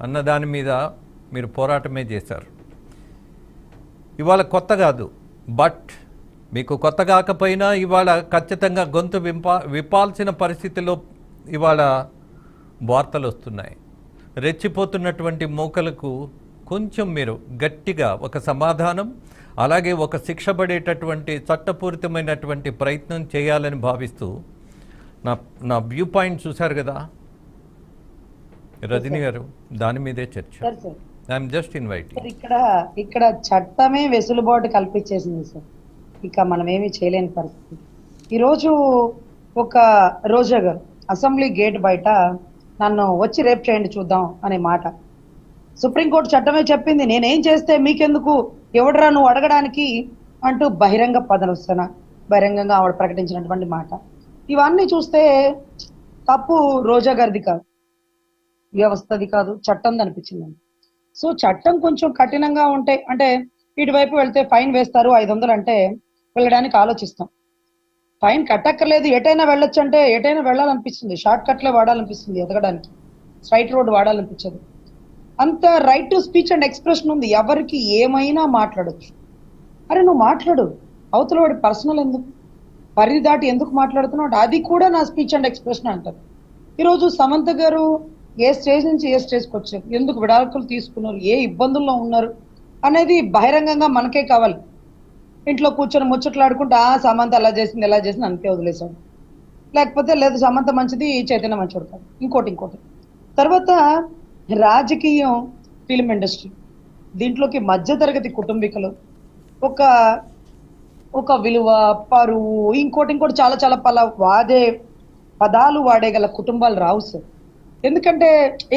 అన్న దాని మీద మీరు పోరాటమే చేశారు. ఇవాళ కొత్త కాదు, బట్ మీకు కొత్త కాకపోయినా ఇవాళ ఖచ్చితంగా గొంతు విప్పాల్సిన పరిస్థితిలో ఇవాళ వార్తలు వస్తున్నాయి. రెచ్చిపోతున్నటువంటి మూకలకు కొంచెం మీరు గట్టిగా ఒక సమాధానం, అలాగే ఒక శిక్ష పడేటటువంటి చట్టపూరితమైనటువంటి ప్రయత్నం చేయాలని భావిస్తూ నా వ్యూ పాయింట్ చూశారు కదా రజనీ గారు, దాని మీదే చర్చ. I'm just inviting. ఇక్కడ చట్టమే వెసులుబాటు కల్పించేసింది సార్. ఇక మనం ఏమీ చేయలేని పరిస్థితి. ఈరోజు ఒక రోజా గారు అసెంబ్లీ గేట్ బయట నన్ను వచ్చి రేప్ చేయండి చూద్దాం అనే మాట. సుప్రీంకోర్టు చట్టమే చెప్పింది, నేనేం చేస్తే మీకెందుకు, ఎవడరా నువ్వు అడగడానికి అంటూ బహిరంగ ప్రదర్శన, బహిరంగంగా ఆవిడ ప్రకటించినటువంటి మాట. ఇవన్నీ చూస్తే తప్పు రోజా గారిది కాదు, వ్యవస్థది కాదు, చట్టంది అనిపించింది. సో చట్టం కొంచెం కఠినంగా ఉంటే, అంటే ఇటువైపు వెళ్తే ఫైన్ వేస్తారు 500 అంటే వెళ్ళడానికి ఆలోచిస్తాం. ఫైన్ కట్టక్కర్లేదు, ఎటైనా వెళ్ళొచ్చు అంటే ఎటైనా వెళ్ళాలనిపిస్తుంది, షార్ట్ కట్లే వాడాలనిపిస్తుంది, ఎదగడానికి స్ట్రైట్ రోడ్ వాడాలనిపించదు. అంత right to speech and expression ఉంది, ఎవరికి ఏమైనా మాట్లాడచ్చు. అరే నువ్వు మాట్లాడు, అవతల వాడి పర్సనల్ ఎందుకు, పరిధి దాటి ఎందుకు మాట్లాడుతున్నావు, అది కూడా నా స్పీచ్ అండ్ ఎక్స్ప్రెషన్ అంటారు. ఈరోజు సమంత గారు ఏ స్టేజ్ నుంచి ఏ స్టేజ్కి వచ్చారు, ఎందుకు విడాకులు తీసుకున్నారు, ఏ ఇబ్బందుల్లో ఉన్నారు అనేది బహిరంగంగా మనకే కావాలి. ఇంట్లో కూర్చొని ముచ్చట్లాడుకుంటూ సమంత అలా చేసింది ఎలా చేసింది అంతే వదిలేసాడు, లేకపోతే లేదు సమంత మంచిది చైతన్య మంచోడు కాదు, ఇంకోటి. తర్వాత రాజకీయం, ఫిల్మ్ ఇండస్ట్రీ, దీంట్లోకి మధ్యతరగతి కుటుంబీకులు, ఒక విలువ, పరువు, ఇంకోటి చాలా చాలా పదాలు వాడేగల కుటుంబాలు రావు సార్. ఎందుకంటే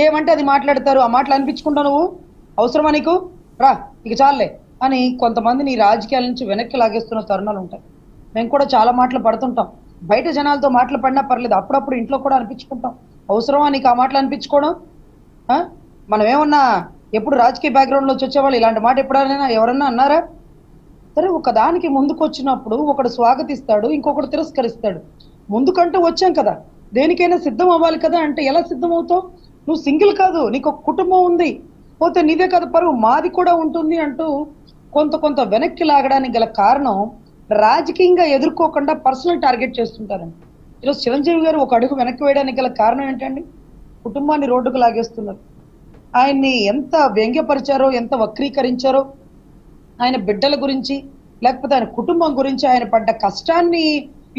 ఏమంటే అది మాట్లాడతారు, ఆ మాటలు అనిపించుకుంటా నువ్వు అవసరమా నీకు, రా ఇక చాలే అని కొంతమందిని రాజకీయాల నుంచి వెనక్కి లాగేస్తున్న తరుణాలు ఉంటాయి. మేము కూడా చాలా మాటలు పడుతుంటాం, బయట జనాలతో మాటలు పడినా పర్లేదు, అప్పుడప్పుడు ఇంట్లో కూడా అనిపించుకుంటాం, అవసరమా నీకు ఆ మాటలు అనిపించుకోవడం. మనం ఏమన్నా ఎప్పుడు రాజకీయ బ్యాక్గ్రౌండ్ నుంచి వచ్చేవాళ్ళు ఇలాంటి మాట ఎవరన్నా అన్నారా? సరే ఒకదానికి ముందుకు వచ్చినప్పుడు ఒకడు స్వాగతిస్తాడు, ఇంకొకడు తిరస్కరిస్తాడు. ముందుకంటూ వచ్చాం కదా, దేనికైనా సిద్ధం అవ్వాలి కదా. అంటే ఎలా సిద్ధం అవుతావు, నువ్వు సింగిల్ కాదు, నీకు ఒక కుటుంబం ఉంది, పోతే నీదే కదా పరువు, మాది కూడా ఉంటుంది అంటూ కొంత వెనక్కి లాగడానికి గల కారణం రాజకీయంగా ఎదుర్కోకుండా పర్సనల్ టార్గెట్ చేస్తుంటారండి. ఈరోజు చిరంజీవి గారు ఒక అడుగు వెనక్కి వేయడానికి గల కారణం ఏంటండి, కుటుంబాన్ని రోడ్డుకు లాగేస్తున్నారు. ఆయన్ని ఎంత వ్యంగ్యపరిచారో, ఎంత వక్రీకరించారో, ఆయన బిడ్డల గురించి లేకపోతే ఆయన కుటుంబం గురించి, ఆయన పడ్డ కష్టాన్ని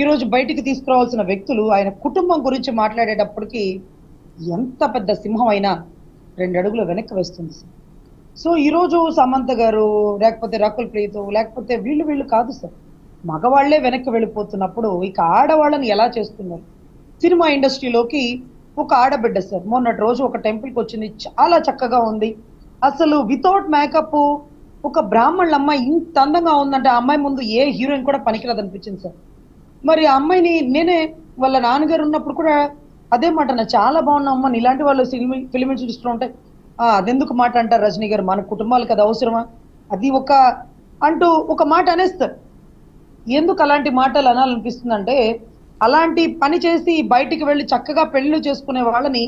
ఈరోజు బయటికి తీసుకురావాల్సిన వ్యక్తులు ఆయన కుటుంబం గురించి మాట్లాడేటప్పటికి ఎంత పెద్ద సింహం అయినా 2 అడుగులు వెనక్కి వేస్తుంది. సో ఈరోజు సమంత గారు లేకపోతే రకుల్ ప్రీత్ లేకపోతే వీళ్ళు కాదు సార్, మగవాళ్లే వెనక్కి వెళ్ళిపోతున్నప్పుడు ఇక ఆడవాళ్ళని ఎలా చేస్తున్నారు. సినిమా ఇండస్ట్రీలోకి ఒక ఆడబిడ్డ సార్ మొన్నటి రోజు ఒక టెంపుల్కి వచ్చింది, చాలా చక్కగా ఉంది, అసలు వితౌట్ మేకప్ ఒక బ్రాహ్మణుల అమ్మాయి ఇంత అందంగా ఉందంటే ఆ అమ్మాయి ముందు ఏ హీరోయిన్ కూడా పనికిరాదు అనిపించింది సార్. మరి ఆ అమ్మాయిని నేనే వాళ్ళ నాన్నగారు ఉన్నప్పుడు కూడా అదే మాట, నా చాలా బాగున్నా అమ్మ, ఇలాంటి వాళ్ళు ఫిలిం ఇండస్ట్రీలో ఉంటాయి, అదెందుకు మాట అంటారు రజనీ గారు, మన కుటుంబాలకు అది అవసరమా, అది అంటూ ఒక మాట అనేస్తారు. ఎందుకు అలాంటి మాటలు అనాలనిపిస్తుందంటే, అలాంటి పని చేసి బయటికి వెళ్ళి చక్కగా పెళ్లిళ్ళు చేసుకునే వాళ్ళని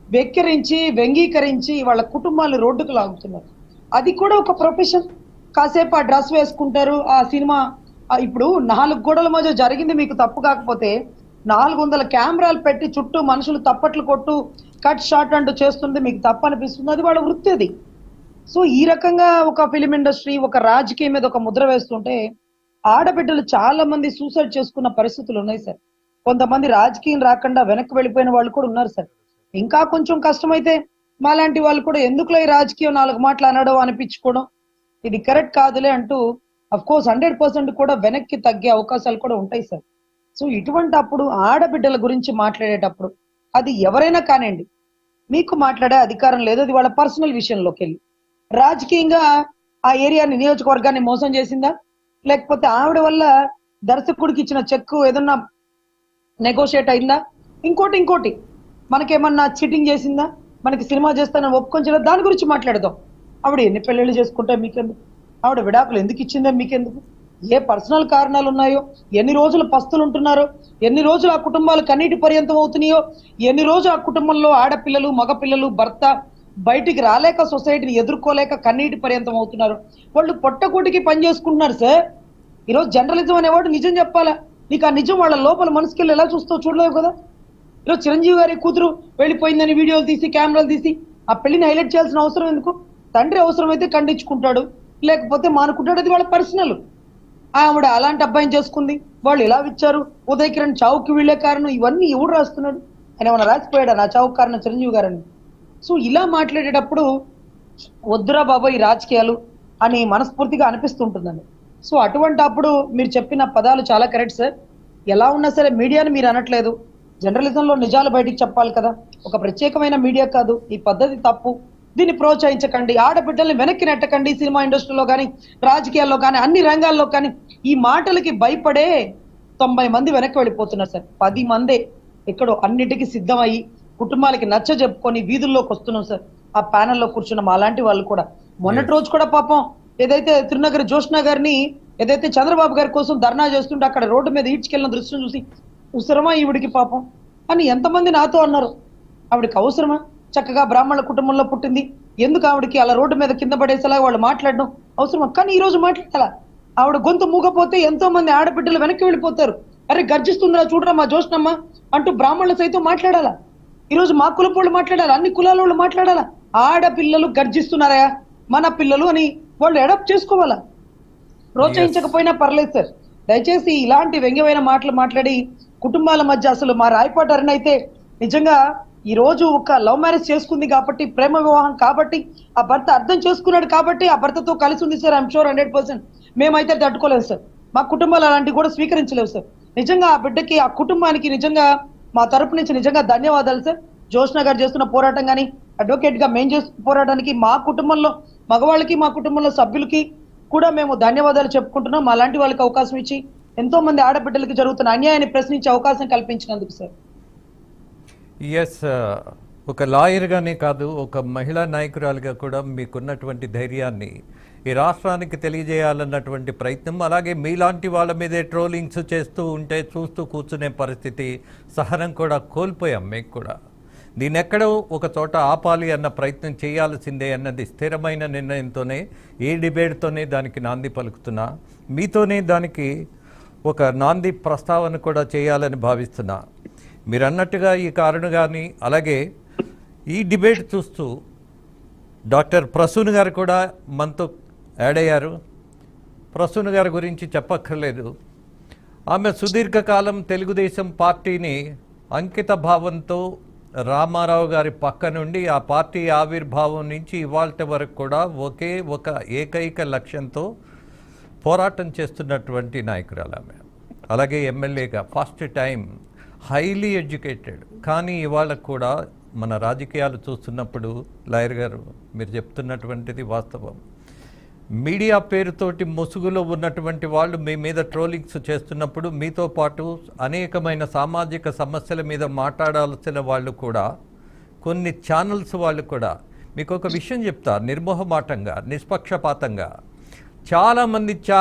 వెక్కిరించి వ్యంగీకరించి వాళ్ళ కుటుంబాలు రోడ్డుకు లాగుతున్నారు. అది కూడా ఒక ప్రొఫెషన్. కాసేపు ఆ డ్రెస్ వేసుకుంటారు, ఆ సినిమా, ఇప్పుడు 4 గోడల మధ్య జరిగింది మీకు తప్పు కాకపోతే 400 కెమెరాలు పెట్టి చుట్టూ మనుషులు తప్పట్లు కొట్టు కట్ షాట్ అంటూ చేస్తుంది మీకు తప్పు అనిపిస్తుంది, అది వాళ్ళ వృత్తి అది. సో ఈ రకంగా ఒక ఫిలిం ఇండస్ట్రీ ఒక రాజకీయం మీద ఒక ముద్ర వేస్తుంటే ఆడబిడ్డలు చాలా మంది సూసైడ్ చేసుకున్న పరిస్థితులు ఉన్నాయి సార్. కొంతమంది రాజకీయం రాకుండా వెనక్కి వెళ్ళిపోయిన వాళ్ళు కూడా ఉన్నారు సార్. ఇంకా కొంచెం కష్టమైతే మాలాంటి వాళ్ళు కూడా ఎందుకులో ఈ రాజకీయం 4 మాటలు అనడం అనిపించుకోవడం, ఇది కరెక్ట్ కాదులే అంటూ అఫ్ కోర్స్ 100% కూడా వెనక్కి తగ్గే అవకాశాలు కూడా ఉంటాయి సార్. సో ఇటువంటి అప్పుడు ఆడబిడ్డల గురించి మాట్లాడేటప్పుడు అది ఎవరైనా కానివ్వండి, మీకు మాట్లాడే అధికారం లేదు, అది వాళ్ళ పర్సనల్ విషయంలోకి వెళ్ళి రాజకీయంగా ఆ ఏరియాని నియోజకవర్గాన్ని మోసం చేసిందా, లేకపోతే ఆవిడ వల్ల దర్శకుడికి ఇచ్చిన చెక్కు ఏదన్నా నెగోషియేట్ అయిందా, ఇంకోటి మనకేమన్నా చీటింగ్ చేసిందా, మనకి సినిమా చేస్తానని ఒప్పుకొని దాని గురించి మాట్లాడదాం. ఆవిడ ఎన్ని పెళ్ళిళ్ళు చేసుకుంటే మీకెందుకు, ఆవిడ విడాకులు ఎందుకు ఇచ్చిందో మీకెందుకు, ఏ పర్సనల్ కారణాలు ఉన్నాయో, ఎన్ని రోజులు పస్తులు ఉంటున్నారో, ఎన్ని రోజులు ఆ కుటుంబాలు కన్నీటి పర్యంతం అవుతున్నాయో, ఎన్ని రోజులు ఆ కుటుంబంలో ఆడపిల్లలు మగపిల్లలు భర్త బయటికి రాలేక సొసైటీని ఎదుర్కోలేక కన్నీటి పర్యంతం అవుతున్నారు. వాళ్ళు పొట్టకూటికి పని చేసుకుంటున్నారు సార్. ఈరోజు జర్నలిజం అనేవాడు నిజం చెప్పాలా, నీకు ఆ నిజం వాళ్ళ లోపల మనసుకెళ్ళి ఎలా చూస్తావు చూడలేవు కదా. ఈరోజు చిరంజీవి గారి కూతురు వెళ్ళిపోయిందని వీడియోలు తీసి కెమెరాలు తీసి ఆ పెళ్లిని హైలైట్ చేయాల్సిన అవసరం ఎందుకు? తండ్రి అవసరమైతే ఖండించుకుంటాడు, లేకపోతే మానుకుంటాడు, అది వాళ్ళ పర్సనల్. ఆవిడ అలాంటి అబ్బాయిని చేసుకుంది, వాళ్ళు ఇలా ఇచ్చారు, ఉదయ్ కిరణ్ చావుకి వీళ్ళే కారణం, ఇవన్నీ ఎవడు రాస్తున్నాడు? ఆయన ఏమైనా రాసిపోయాడా నా చావుకు కారణం చిరంజీవి గారని? సో ఇలా మాట్లాడేటప్పుడు వద్దురా బాబా ఈ రాజకీయాలు అని మనస్ఫూర్తిగా అనిపిస్తుంటుందండి. సో అటువంటి అప్పుడు మీరు చెప్పిన పదాలు చాలా కరెక్ట్ సార్. ఎలా ఉన్నా సరే మీడియాని మీరు అనట్లేదు, జర్నలిజంలో నిజాలు బయటికి చెప్పాలి కదా. ఒక ప్రత్యేకమైన మీడియా కాదు, ఈ పద్ధతి తప్పు, దీన్ని ప్రోత్సహించకండి, ఆడబిడ్డల్ని వెనక్కి నెట్టకండి. సినిమా ఇండస్ట్రీలో కానీ రాజకీయాల్లో కానీ అన్ని రంగాల్లో కానీ ఈ మాటలకి భయపడే 90 మంది వెనక్కి వెళ్ళిపోతున్నారు సార్. 10 మందే ఎక్కడో అన్నిటికీ సిద్ధమయ్యి కుటుంబాలకి నచ్చ చెప్పుకొని వీధుల్లోకి వస్తున్నాం సార్. ఆ ప్యానెల్లో కూర్చున్న మా లాంటి వాళ్ళు కూడా మొన్నటి రోజు కూడా పాపం ఏదైతే తిరునగరి జోష్నా గారిని ఏదైతే చంద్రబాబు గారి కోసం ధర్నా చేస్తుంటే అక్కడ రోడ్డు మీద ఈడ్చుకెళ్ళిన దృశ్యం చూసి ఉసరమా ఈవిడికి పాపం అని ఎంతమంది నాతో అన్నారు. ఆవిడకి అవసరమా? చక్కగా బ్రాహ్మణుల కుటుంబంలో పుట్టింది, ఎందుకు ఆవిడకి అలా రోడ్డు మీద కింద పడేసేలా వాళ్ళు మాట్లాడడం అవసరమా? కానీ ఈ రోజు మాట్లాడాలా? ఆవిడ గొంతు మూగపోతే ఎంతో మంది ఆడబిడ్డలు వెనక్కి వెళ్ళిపోతారు. అరే గర్జిస్తుందిరా చూడరా మా జోష్నమ్మ అంటూ బ్రాహ్మణులు సైతం మాట్లాడాలా? ఈ రోజు మా కులపోళ్ళు మాట్లాడాలా, అన్ని కులాల వాళ్ళు మాట్లాడాలా? ఆడపిల్లలు గర్జిస్తున్నారా మన పిల్లలు అని వాళ్ళు అడాప్ట్ చేసుకోవాలా? ప్రోత్సహించకపోయినా పర్లేదు సార్. దయచేసి ఇలాంటి వ్యంగ్యమైన మాటలు మాట్లాడి కుటుంబాల మధ్య అసలు మా రాయపాటి అరుణ అయితే నిజంగా ఈ రోజు ఒక లవ్ మ్యారేజ్ చేసుకుంది కాబట్టి, ప్రేమ వివాహం కాబట్టి, ఆ భర్త అర్థం చేసుకున్నాడు కాబట్టి ఆ భర్తతో కలిసి ఉంది సార్. I'm sure 100%. మేమైతే తట్టుకోలేదు సార్, మా కుటుంబాలు అలాంటివి కూడా స్వీకరించలేవు సార్. నిజంగా ఆ బిడ్డకి ఆ కుటుంబానికి నిజంగా మా తరపు నుంచి నిజంగా ధన్యవాదాలు సార్. జోష్నా గారు చేస్తున్న పోరాటం కానీ అడ్వకేట్ గా మేము చేస్తున్న పోరాటానికి మా కుటుంబంలో మగవాళ్ళకి మా కుటుంబంలో సభ్యులకి కూడా మేము ధన్యవాదాలు చెప్పుకుంటున్నాం. అలాంటి వాళ్ళకి అవకాశం ఇచ్చి ఎంతో మంది ఆడబిడ్డలకి జరుగుతున్న అన్యాయాన్ని ప్రశ్నించే అవకాశం కల్పించినందుకు సార్. ఎస్, ఒక లాయర్గానే కాదు, ఒక మహిళా నాయకురాలుగా కూడా మీకున్నటువంటి ధైర్యాన్ని ఈ రాష్ట్రానికి తెలియజేయాలన్నటువంటి ప్రయత్నం, అలాగే మీలాంటి వాళ్ళ మీదే ట్రోలింగ్స్ చేస్తూ ఉంటే చూస్తూ కూర్చునే పరిస్థితి, సహనం కూడా కోల్పోయాం మీకు కూడా. దీన్ని ఎక్కడో ఒక చోట ఆపాలి అన్న ప్రయత్నం చేయాల్సిందే అన్నది స్థిరమైన నిర్ణయంతోనే, ఏ డిబేట్తోనే దానికి నాంది పలుకుతున్నా, మీతోనే దానికి ఒక నాంది ప్రస్తావన కూడా చేయాలని భావిస్తున్నా. మీరు అన్నట్టుగా ఈ కారణం కానీ, అలాగే ఈ డిబేట్ చూస్తూ డాక్టర్ ప్రసూన్ గారు కూడా మనతో యాడ్ అయ్యారు. ప్రసూన్ గారి గురించి చెప్పక్కర్లేదు. ఆమె సుదీర్ఘకాలం తెలుగుదేశం పార్టీని అంకిత భావంతో రామారావు గారి పక్క నుండి ఆ పార్టీ ఆవిర్భావం నుంచి ఇవాళ వరకు కూడా ఒకే ఒక ఏకైక లక్ష్యంతో పోరాటం చేస్తున్నటువంటి నాయకురాలు ఆమె. అలాగే ఎమ్మెల్యేగా ఫస్ట్ టైం, హైలీ ఎడ్యుకేటెడ్. కానీ ఇవాళ కూడా మన రాజకీయాలు చూస్తున్నప్పుడు లాయర్ గారు మీరు చెప్తున్నటువంటిది వాస్తవం. మీడియా పేరుతోటి ముసుగులో ఉన్నటువంటి వాళ్ళు మీ మీద ట్రోలింగ్స్ చేస్తున్నప్పుడు మీతో పాటు అనేకమైన సామాజిక సమస్యల మీద మాట్లాడాల్సిన వాళ్ళు కూడా, కొన్ని ఛానల్స్ వాళ్ళు కూడా, మీకు ఒక విషయం చెప్తా నిర్మోహమాటంగా నిష్పక్షపాతంగా, చాలామంది ఛానల్